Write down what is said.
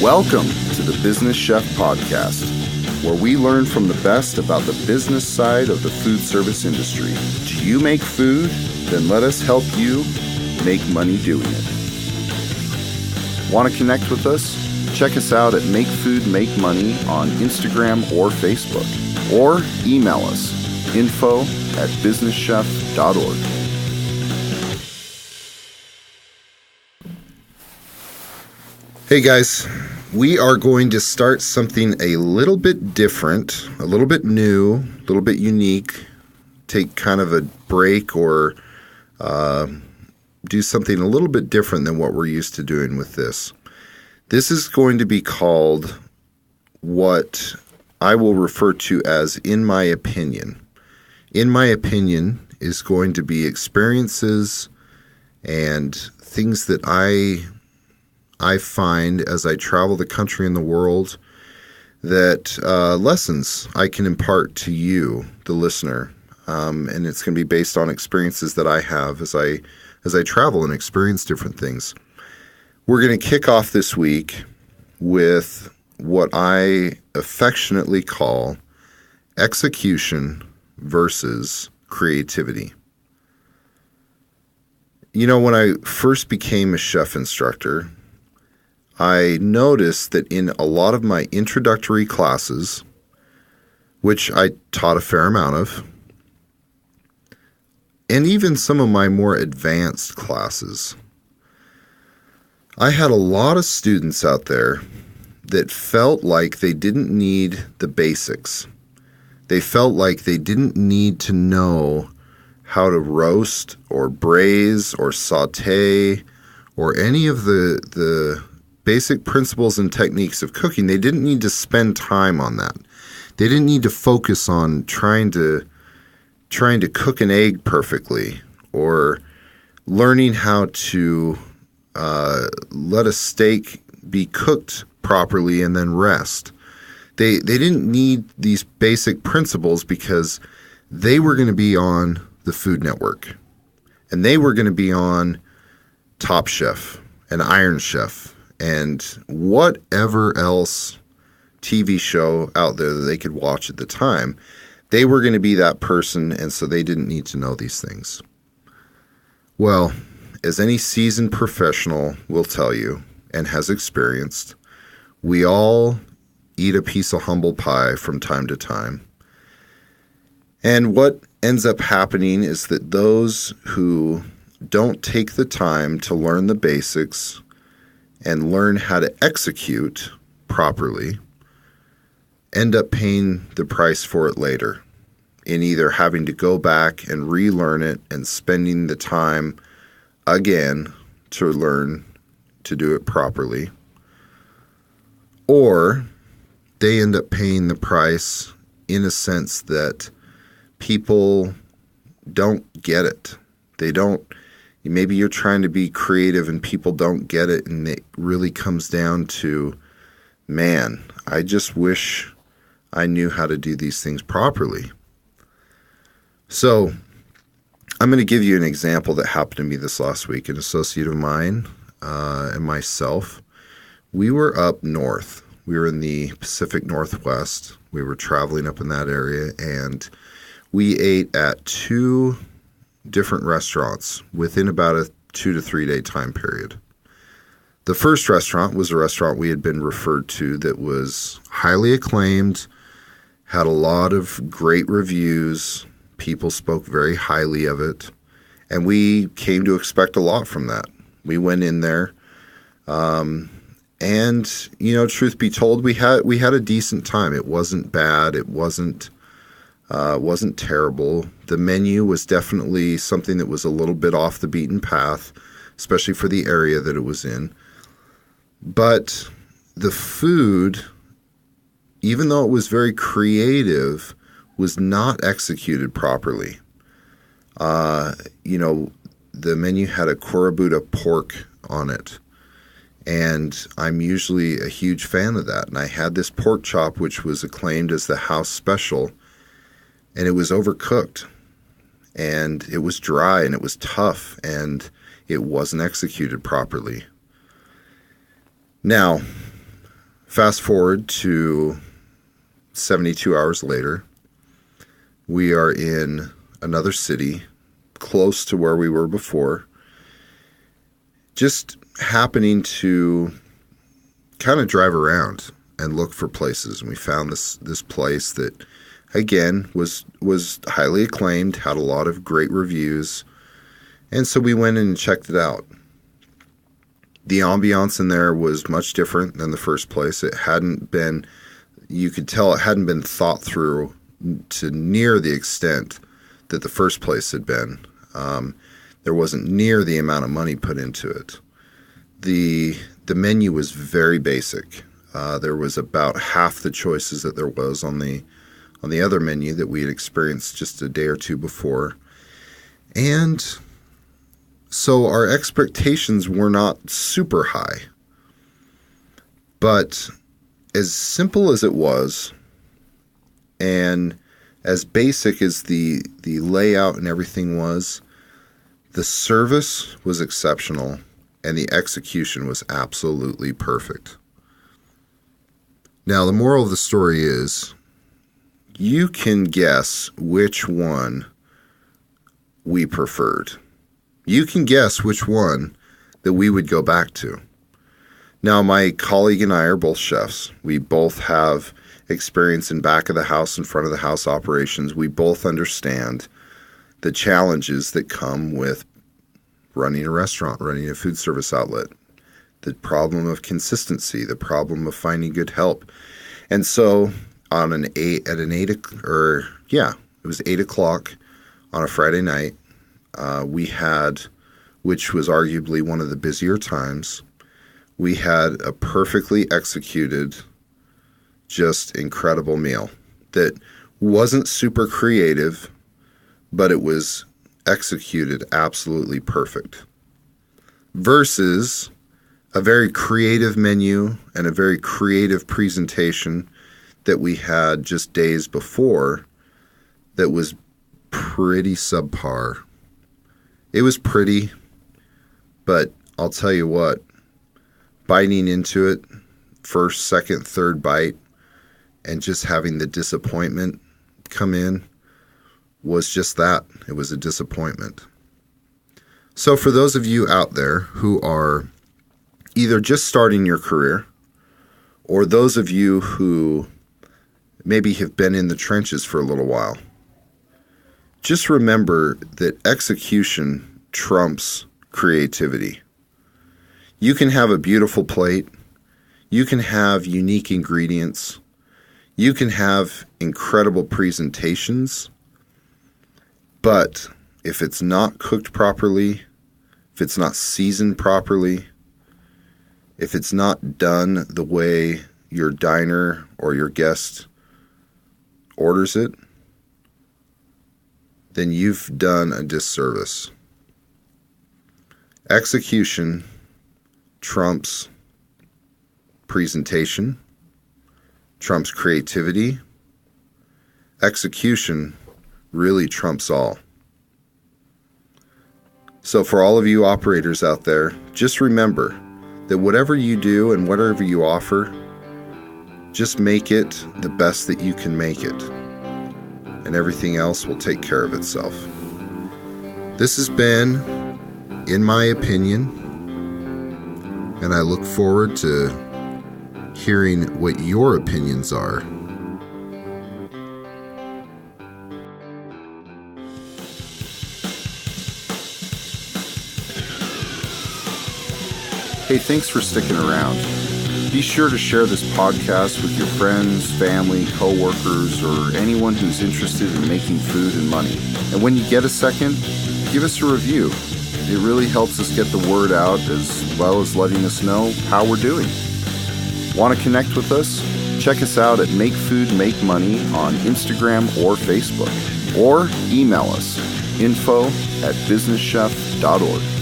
Welcome to the Business Chef Podcast, where we learn from the best about the business side of the food service industry. Do you make food? Then let us help you make money doing it. Want to connect with us? Check us out at Make Food Make Money on Instagram or Facebook, or email us info@businesschef.org. Hey guys, we are going to start something a little bit different, a little bit new, a little bit unique, take kind of a break or do something a little bit different than what we're used to doing with this. This is going to be called what I will refer to as In My Opinion. In My Opinion is going to be experiences and things that I find as I travel the country and the world, that lessons I can impart to you, the listener. And it's going to be based on experiences that I have as I travel and experience different things. We're going to kick off this week with what I affectionately call execution versus creativity. You know, when I first became a chef instructor, I noticed that in a lot of my introductory classes, which I taught a fair amount of, and even some of my more advanced classes, I had a lot of students out there that felt like they didn't need the basics. They felt like they didn't need to know how to roast or braise or saute or any of the basic principles and techniques of cooking. They didn't need to spend time on that. They didn't need to focus on trying to cook an egg perfectly or learning how to let a steak be cooked properly and then rest. They didn't need these basic principles because they were going to be on the Food Network, and they were going to be on Top Chef and Iron Chef and whatever else TV show out there that they could watch at the time. They were going to be that person, and so they didn't need to know these things. Well, as any seasoned professional will tell you and has experienced, we all eat a piece of humble pie from time to time. And what ends up happening is that those who don't take the time to learn the basics and learn how to execute properly end up paying the price for it later, in either having to go back and relearn it and spending the time again to learn to do it properly, or they end up paying the price in a sense that people don't get it. They don't. Maybe you're trying to be creative and people don't get it, and it really comes down to, man, I just wish I knew how to do these things properly. So I'm going to give you an example that happened to me this last week. An associate of mine and myself, we were up north. We were in the Pacific Northwest. We were traveling up in that area, and we ate at two different restaurants within about a 2 to 3 day time period. The first restaurant was a restaurant we had been referred to that was highly acclaimed, had a lot of great reviews. People spoke very highly of it, and we came to expect a lot from that. We went in there, and you know, truth be told, we had a decent time. It wasn't bad. It wasn't terrible. The menu was definitely something that was a little bit off the beaten path, especially for the area that it was in. But the food, even though it was very creative, was not executed properly. You know, the menu had a Kurabuta pork on it, and I'm usually a huge fan of that. And I had this pork chop, which was acclaimed as the house special, and it was overcooked, and it was dry, and it was tough, and it wasn't executed properly. Now, Fast forward to 72 hours later, we are in another city close to where we were before, just happening to kind of drive around and look for places. And we found this place that, again, was highly acclaimed, had a lot of great reviews. And so we went in and checked it out. The ambiance in there was much different than the first place. It hadn't been, you could tell it hadn't been thought through to near the extent that the first place had been. There wasn't near the amount of money put into it. The menu was very basic. There was about half the choices that there was on the other menu that we had experienced just a day or two before. And so our expectations were not super high. But as simple as it was, and as basic as the layout and everything was, the service was exceptional, and the execution was absolutely perfect. Now, the moral of the story is, you can guess which one we preferred. You can guess which one that we would go back to. Now, my colleague and I are both chefs. We both have experience in back of the house and front of the house operations. We both understand the challenges that come with running a restaurant, running a food service outlet, the problem of consistency, the problem of finding good help. And so it was 8 o'clock on a Friday night. We had, which was arguably one of the busier times, we had a perfectly executed, just incredible meal that wasn't super creative, but it was executed absolutely perfect. Versus a very creative menu and a very creative presentation that we had just days before that was pretty subpar. It was pretty, but I'll tell you what, biting into it, first, second, third bite, and just having the disappointment come in was just that. It was a disappointment. So for those of you out there who are either just starting your career, or those of you who maybe have been in the trenches for a little while, just remember that execution trumps creativity. You can have a beautiful plate. You can have unique ingredients. You can have incredible presentations. But if it's not cooked properly, if it's not seasoned properly, if it's not done the way your diner or your guest orders it, then you've done a disservice. Execution trumps presentation, trumps creativity. Execution really trumps all. So for all of you operators out there, just remember that whatever you do and whatever you offer, just make it the best that you can make it. And everything else will take care of itself. This has been, in my opinion, and I look forward to hearing what your opinions are. Hey, thanks for sticking around. Be sure to share this podcast with your friends, family, coworkers, or anyone who's interested in making food and money. And when you get a second, give us a review. It really helps us get the word out, as well as letting us know how we're doing. Want to connect with us? Check us out at Make Food, Make Money on Instagram or Facebook. Or email us, info@businesschef.org.